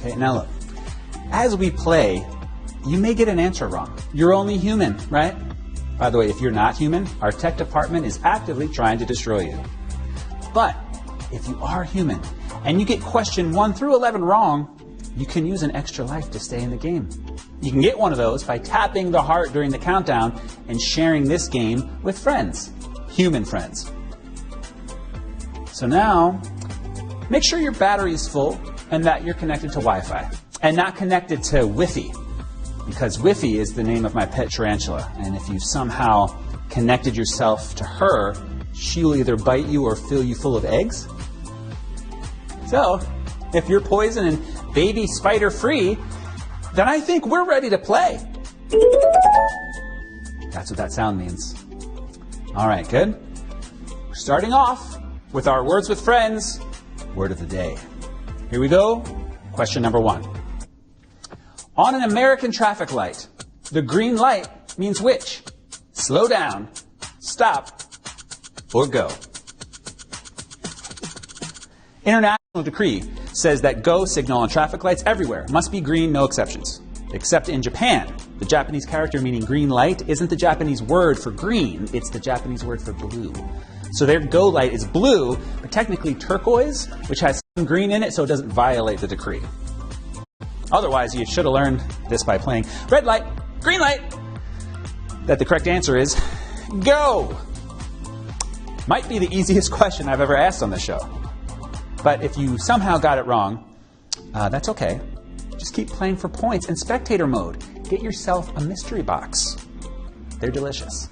Okay, now look, as we play, you may get an answer wrong. You're only human, right? By the way, if you're not human, our tech department is actively trying to destroy you. But if you are human and you get question 1 through 11 wrong, you can use an extra life to stay in the game. You can get one of those by tapping the heart during the countdown and sharing this game with friends, human friends. So now, make sure your battery is full and that you're connected to Wi-Fi and not connected to Wi-Fi, because Wi-Fi is the name of my pet tarantula, and if you somehow connected yourself to her, she will either bite you or fill you full of eggs. So, if you're poison and baby spider free, then I think we're ready to play. That's what that sound means. All right, good. We're starting off with our Words with Friends word of the day. Here we go. Question number 1. On an American traffic light, the green light means which? Slow down, stop, or go. International decree says that go signal on traffic lights everywhere must be green, no exceptions. Except in Japan, the Japanese character meaning green light isn't the Japanese word for green, it's the Japanese word for blue. So their go light is blue, but technically turquoise, which has some green in it so it doesn't violate the decree. Otherwise, you should have learned this by playing red light, green light, that the correct answer is go. Might be the easiest question I've ever asked on the show. But if you somehow got it wrong, that's okay. Just keep playing for points in spectator mode. Get yourself a mystery box. They're delicious.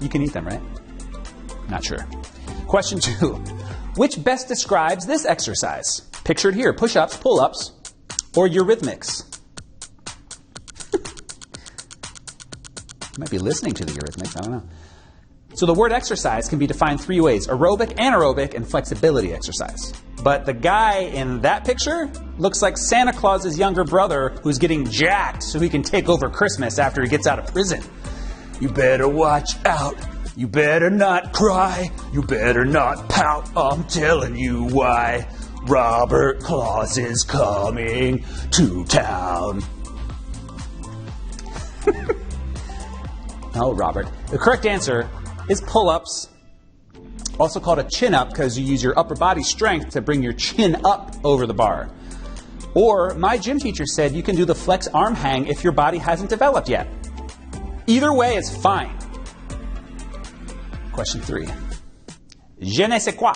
You can eat them, right? Not sure. Question 2. Which best describes this exercise? Pictured here, push-ups, pull-ups, or Eurythmics? You might be listening to the Eurythmics, I don't know. So the word exercise can be defined 3 ways: aerobic, anaerobic, and flexibility exercise. But the guy in that picture looks like Santa Claus's younger brother who's getting jacked so he can take over Christmas after he gets out of prison. You better watch out. You better not cry. You better not pout. I'm telling you why. Robert Claus is coming to town. No, Robert. The correct answer is pull-ups, also called a chin-up because you use your upper body strength to bring your chin up over the bar. Or my gym teacher said you can do the flex arm hang if your body hasn't developed yet. Either way is fine. Question 3. Je ne sais quoi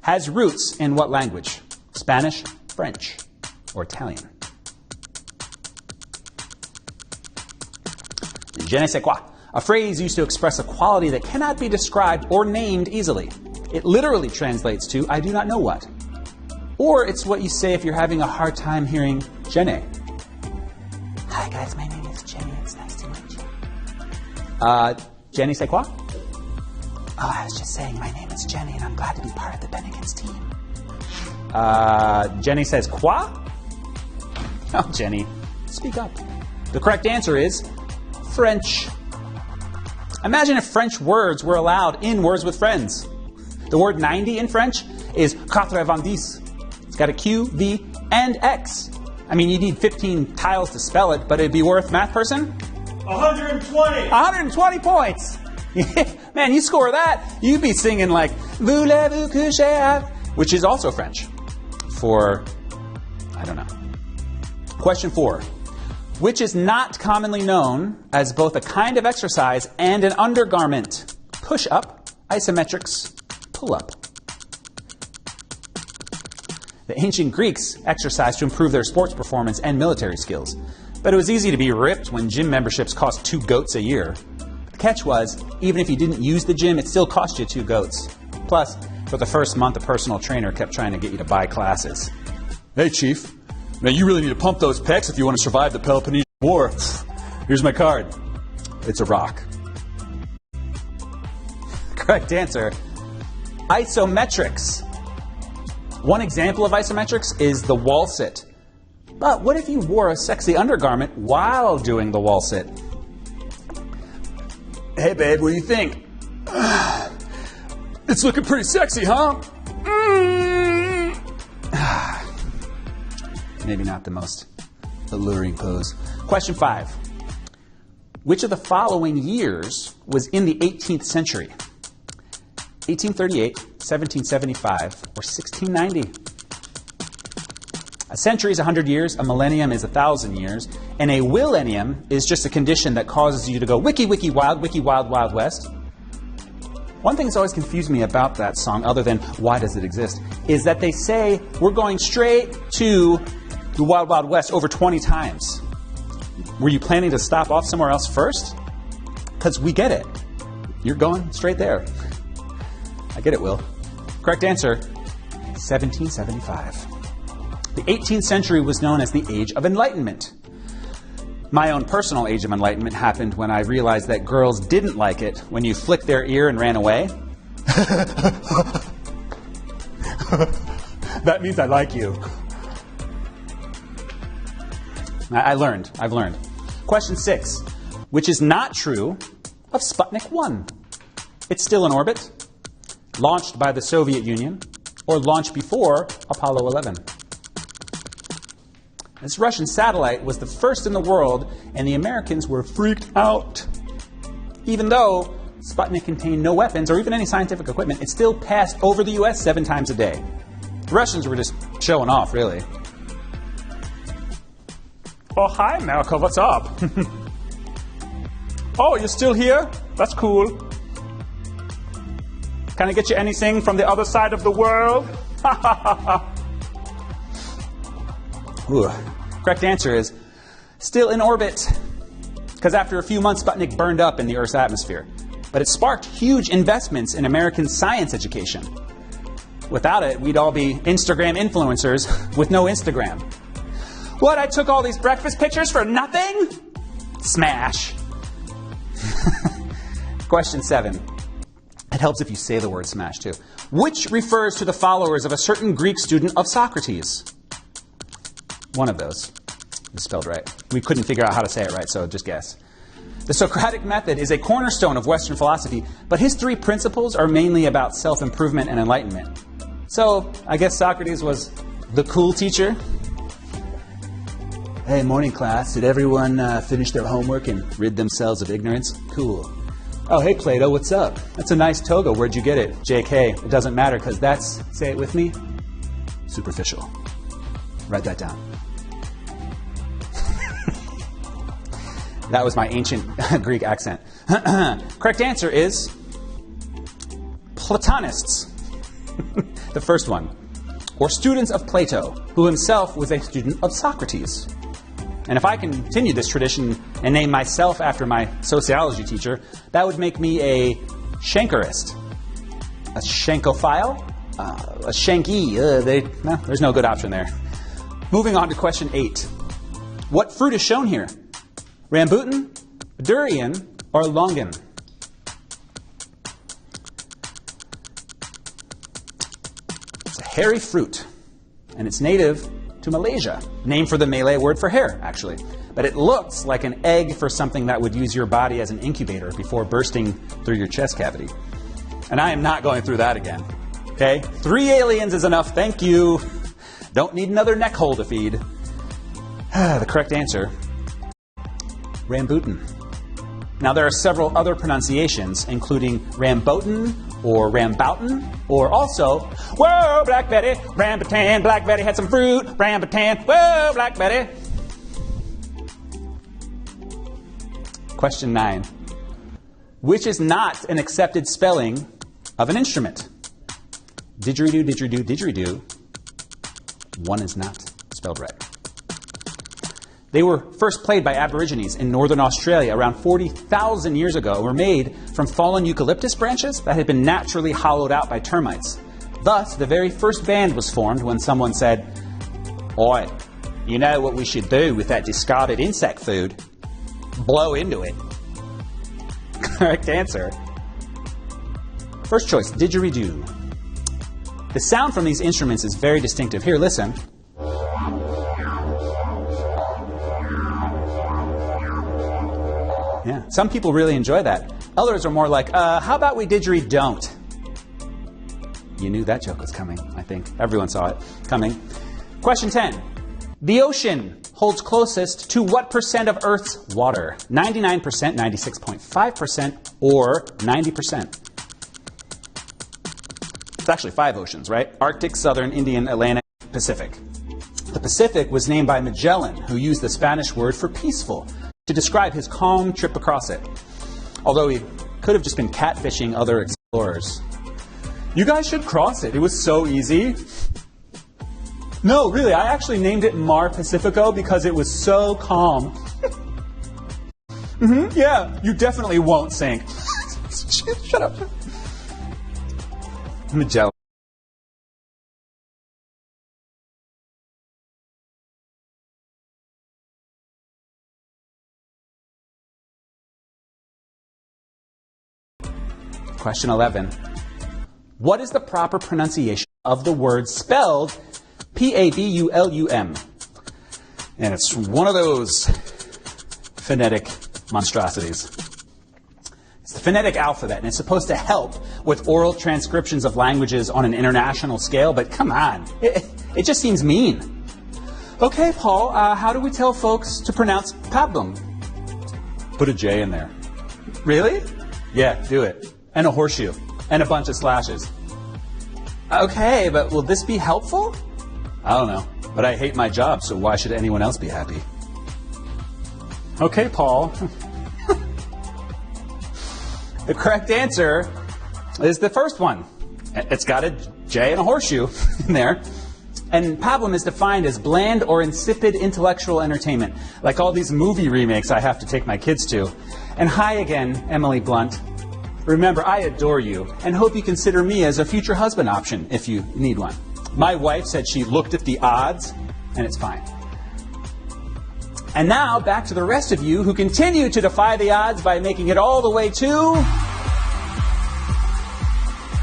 has roots in what language? Spanish, French, or Italian? Je ne sais quoi. A phrase used to express a quality that cannot be described or named easily. It literally translates to I do not know what. Or it's what you say if you're having a hard time hearing je ne. Hi guys, my name is Jenny. It's nice to meet you. Je ne sais quoi? Oh, I was just saying my name is Jenny and I'm glad to be part of the Bennigan's team. Jenny says quoi? Oh, Jenny, speak up. The correct answer is French. Imagine if French words were allowed in Words with Friends. The word 90 in French is 90. It's got a Q, V, and X. I mean, you need 15 tiles to spell it, but it'd be worth, math person? 120! 120 points! Man, you score that, you'd be singing like, Voulez-vous coucher, which is also French for, I don't know. Question 4. Which is not commonly known as both a kind of exercise and an undergarment? Push-up, isometrics, pull-up. The ancient Greeks exercised to improve their sports performance and military skills. But it was easy to be ripped when gym memberships cost 2 goats a year. The catch was, even if you didn't use the gym, it still cost you 2 goats. Plus, for the first month, a personal trainer kept trying to get you to buy classes. Hey, Chief. Now, you really need to pump those pecs if you want to survive the Peloponnesian War. Here's my card. It's a rock. Correct answer, isometrics. One example of isometrics is the wall sit. But what if you wore a sexy undergarment while doing the wall sit? Hey, babe, what do you think? It's looking pretty sexy, huh? maybe not the most alluring pose. Question 5. Which of the following years was in the 18th century? 1838, 1775, or 1690? A century is 100 years, a millennium is 1,000 years, and a willennium is just a condition that causes you to go wiki wild wild west. One thing that's always confused me about that song, other than why does it exist, is that they say we're going straight to the Wild Wild West over 20 times. Were you planning to stop off somewhere else first? Because we get it. You're going straight there. I get it, Will. Correct answer, 1775. The 18th century was known as the Age of Enlightenment. My own personal Age of Enlightenment happened when I realized that girls didn't like it when you flicked their ear and ran away. That means I like you. I've learned. Question 6. Which is not true of Sputnik 1? It's still in orbit, launched by the Soviet Union, or launched before Apollo 11. This Russian satellite was the first in the world, and the Americans were freaked out. Even though Sputnik contained no weapons or even any scientific equipment, it still passed over the U.S. 7 times a day. The Russians were just showing off, really. Oh, hi, America, what's up? Oh, you're still here? That's cool. Can I get you anything from the other side of the world? Ooh. Correct answer is still in orbit, because after a few months, Sputnik burned up in the Earth's atmosphere. But it sparked huge investments in American science education. Without it, we'd all be Instagram influencers with no Instagram. What, I took all these breakfast pictures for nothing? Smash. Question 7. It helps if you say the word smash, too. Which refers to the followers of a certain Greek student of Socrates? One of those is spelled right. We couldn't figure out how to say it right, so just guess. The Socratic method is a cornerstone of Western philosophy, but his 3 principles are mainly about self-improvement and enlightenment. So, I guess Socrates was the cool teacher. Hey, morning class. Did everyone finish their homework and rid themselves of ignorance? Cool. Oh, hey, Plato, what's up? That's a nice toga. Where'd you get it? JK. It doesn't matter, because that's, say it with me, superficial. Write that down. That was my ancient Greek accent. Correct answer is Platonists. The first one. Or students of Plato, who himself was a student of Socrates. And if I continue this tradition and name myself after my sociology teacher, that would make me a Schenkerist. A Schenkophile? A Schenky. There's no good option there. Moving on to question 8. What fruit is shown here? Rambutan, durian, or longan? It's a hairy fruit, and it's native to Malaysia, named for the Malay word for hair, actually. But it looks like an egg for something that would use your body as an incubator before bursting through your chest cavity. And I am not going through that again. Okay? 3 aliens is enough, thank you. Don't need another neck hole to feed. The correct answer, rambutan. Now there are several other pronunciations, including rambotan or ramboutan, or also, whoa, Black Betty, rambutan, Black Betty had some fruit, rambutan, whoa, Black Betty. Question 9. Which is not an accepted spelling of an instrument? Didgeridoo, didgeridoo, didgeridoo. One is not spelled right. They were first played by Aborigines in northern Australia around 40,000 years ago and were made from fallen eucalyptus branches that had been naturally hollowed out by termites. Thus, the very first band was formed when someone said, "Oi, you know what we should do with that discarded insect food? Blow into it." Correct answer. First choice, didgeridoo. The sound from these instruments is very distinctive. Here, listen. Yeah, some people really enjoy that. Others are more like, how about we didgeridoo-don't? You knew that joke was coming, I think. Everyone saw it coming. Question 10. The ocean holds closest to what percent of Earth's water? 99%, 96.5%, or 90%? It's actually 5 oceans, right? Arctic, Southern, Indian, Atlantic, Pacific. The Pacific was named by Magellan, who used the Spanish word for peaceful to describe his calm trip across it. Although he could have just been catfishing other explorers. You guys should cross it. It was so easy. No, really, I actually named it Mar Pacifico because it was so calm. Yeah, you definitely won't sink. Shut up. Magellan. Question 11. What is the proper pronunciation of the word spelled P-A-B-U-L-U-M? And it's one of those phonetic monstrosities. It's the phonetic alphabet, and it's supposed to help with oral transcriptions of languages on an international scale, but come on, it just seems mean. Okay, Paul, how do we tell folks to pronounce pablum? Put a J in there. Really? Yeah, do it. And a horseshoe. And a bunch of slashes. Okay, but will this be helpful? I don't know, but I hate my job, so why should anyone else be happy? Okay, Paul. The correct answer is the first one. It's got a J and a horseshoe in there. And pablum is defined as bland or insipid intellectual entertainment, like all these movie remakes I have to take my kids to. And hi again, Emily Blunt. Remember, I adore you and hope you consider me as a future husband option if you need one. My wife said she looked at the odds, and it's fine. And now, back to the rest of you who continue to defy the odds by making it all the way to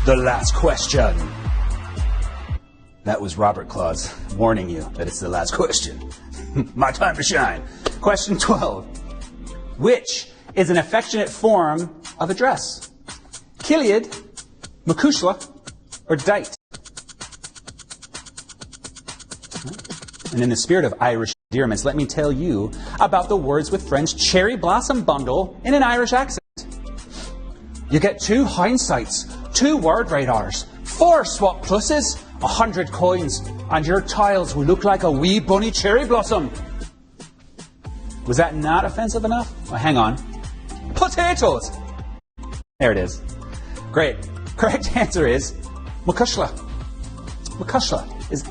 the last question. That was Robert Claus warning you that it's the last question. My time to shine. Question 12. Which is an affectionate form of address? Kiliad, Makushla, or Dite? And in the spirit of Irish endearments, let me tell you about the Words with Friends Cherry Blossom Bundle in an Irish accent. You get 2 hindsights, 2 word radars, 4 swap pluses, 100 coins, and your tiles will look like a wee bunny cherry blossom. Was that not offensive enough? Well, hang on. Potatoes! There it is. Great. Correct answer is Makushla. Makushla is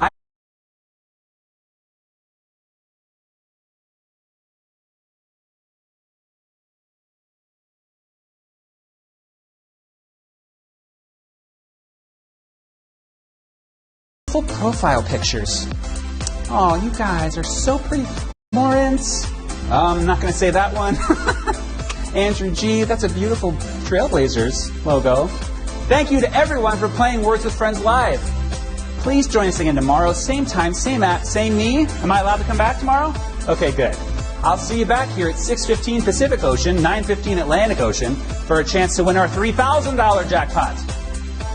full profile pictures. Oh, you guys are so pretty, Morans. I'm not going to say that one. Andrew G., that's a beautiful Trailblazers logo. Thank you to everyone for playing Words with Friends live. Please join us again tomorrow, same time, same app, same me. Am I allowed to come back tomorrow? Okay, good. I'll see you back here at 6:15 Pacific Ocean, 9:15 Atlantic Ocean for a chance to win our $3,000 jackpot.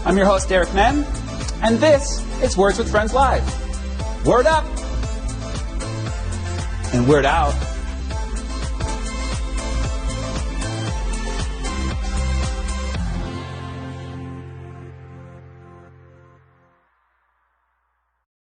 I'm your host, Derek Menn, and this is Words with Friends Live. Word up! And word out.